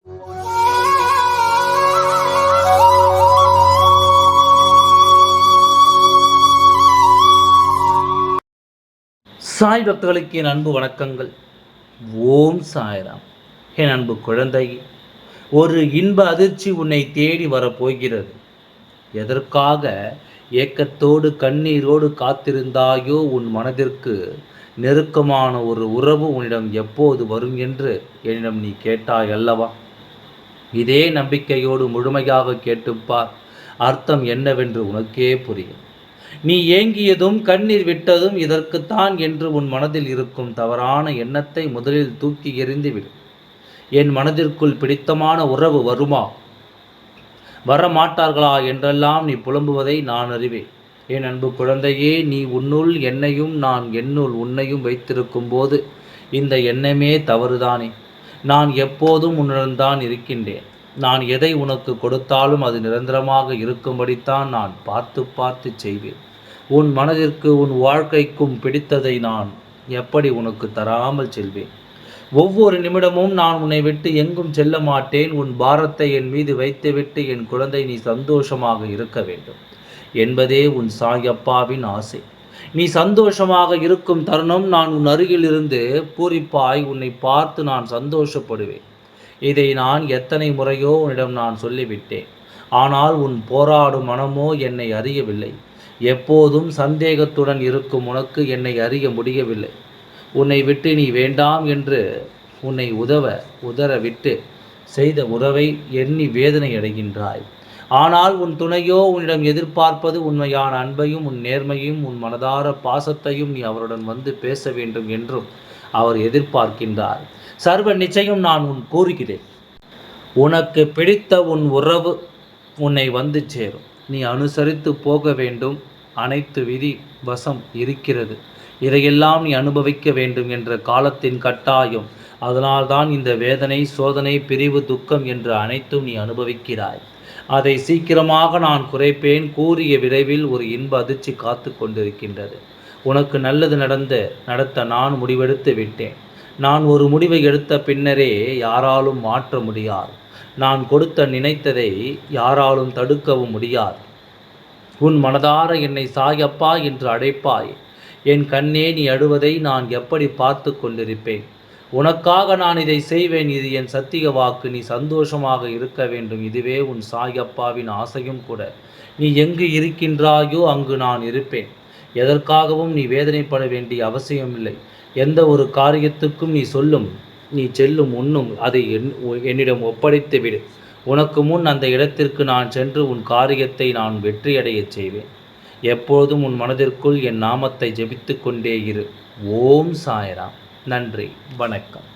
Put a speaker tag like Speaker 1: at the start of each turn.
Speaker 1: சாய் பக்தர்களுக்கு என் அன்பு வணக்கங்கள். ஓம் சாய்ராம். என் அன்பு குழந்தை, ஒரு இன்ப அதிர்ச்சி உன்னை தேடி வரப்போகிறது. எதற்காக ஏக்கத்தோடு கண்ணீரோடு காத்திருந்தாயோ, உன் மனதிற்கு நெருக்கமான ஒரு உறவு உன்னிடம் எப்போது வரும் என்று என்னிடம் நீ கேட்டாய் அல்லவா? இதே நம்பிக்கையோடு முழுமையாக கேட்டுப்பார். அர்த்தம் என்னவென்று உனக்கே புரியும். நீ ஏங்கியதும் கண்ணீர் விட்டதும் இதற்குத்தான் என்று உன் மனதில் இருக்கும் தவறான எண்ணத்தை முதலில் தூக்கி எறிந்துவிடு. என் மனதிற்குள் பிடித்தமான உறவு வருமா, வரமாட்டார்களா என்றெல்லாம் நீ புலம்புவதை நான் அறிவேன். என் அன்பு குழந்தையே, நீ உன்னுள் என்னையும் நான் என்னுள் உன்னையும் வைத்திருக்கும் போது இந்த எண்ணமே தவறுதானே. நான் எப்போதும் உன்னுடன் தான் இருக்கின்றேன். நான் எதை உனக்கு கொடுத்தாலும் அது நிரந்தரமாக இருக்கும்படித்தான் நான் பார்த்து பார்த்து செய்வேன். உன் மனதிற்கு உன் வாழ்க்கைக்கும் பிடித்ததை நான் எப்படி உனக்கு தராமல் செல்வேன்? ஒவ்வொரு நிமிடமும் நான் உன்னை விட்டு எங்கும் செல்ல மாட்டேன். உன் பாரத்தை என் மீது வைத்துவிட்டு என் குழந்தை நீ சந்தோஷமாக இருக்க வேண்டும் என்பதே உன் சாயப்பாவின் ஆசை. நீ சந்தோஷமாக இருக்கும் தருணம் நான் உன் அருகில் இருந்து பூரிப்பாய் உன்னை பார்த்து நான் சந்தோஷப்படுவேன். இதை நான் எத்தனை முறையோ உன்னிடம் நான் சொல்லிவிட்டேன். ஆனால் உன் போராடும் மனமோ என்னை அறியவில்லை. எப்போதும் சந்தேகத்துடன் இருக்கும் உனக்கு என்னை அறிய முடியவில்லை. உன்னை விட்டு நீ வேண்டாம் என்று உன்னை உதறவிட்டு செய்த உறவை எண்ணி வேதனை அடைகின்றாய். ஆனால் உன் துணையோ உன்னிடம் எதிர்பார்ப்பது உண்மையான அன்பையும் உன் நேர்மையும் உன் மனதார பாசத்தையும். நீ அவருடன் வந்து பேச வேண்டும் என்றும் அவர் எதிர்பார்க்கின்றார். சர்வ நிச்சயம் நான் கூறுகிறேன், உனக்கு பிடித்த உன் உறவு உன்னை வந்து சேரும். நீ அனுசரித்து போக வேண்டும். அனைத்து விதி வசம் இருக்கிறது. இதையெல்லாம் நீ அனுபவிக்க வேண்டும் என்ற காலத்தின் கட்டாயம். அதனால்தான் இந்த வேதனை, சோதனை, பிரிவு, துக்கம் என்று அனைத்தும் நீ அனுபவிக்கிறாய். அதை சீக்கிரமாக நான் குறைப்பேன். கூறிய விரைவில் ஒரு இன்ப அதிர்ச்சி காத்து கொண்டிருக்கின்றது. உனக்கு நல்லது நடத்த நான் முடிவெடுத்து விட்டேன். நான் ஒரு முடிவை எடுத்த பின்னரே யாராலும் மாற்ற முடியாது. நான் கொடுத்த நினைத்ததை யாராலும் தடுக்கவும் முடியாது. உன் மனதார என்னை சாயப்பா என்று அழைப்பாய். என் கண்ணே, நீ அழுவதை நான் எப்படி பார்த்து கொண்டிருப்பேன்? உனக்காக நான் இதை செய்வேன். இது என் சத்திய வாக்கு. நீ சந்தோஷமாக இருக்க வேண்டும். இதுவே உன் சாயப்பாவின் ஆசையும் கூட. நீ எங்கு இருக்கின்றாயோ அங்கு நான் இருப்பேன். எதற்காகவும் நீ வேதனைப்பட வேண்டிய அவசியமில்லை. எந்த ஒரு காரியத்துக்கும் நீ செல்லும் முன்னும் அதை என்னிடம் ஒப்படைத்து விடு. உனக்கு முன் அந்த இடத்திற்கு நான் சென்று உன் காரியத்தை நான் வெற்றியடையச் செய்வேன். எப்போதும் உன் மனதிற்குள் என் நாமத்தை ஜெபித்து கொண்டே இரு. ஓம் சாய்ராம். நன்றி, வணக்கம்.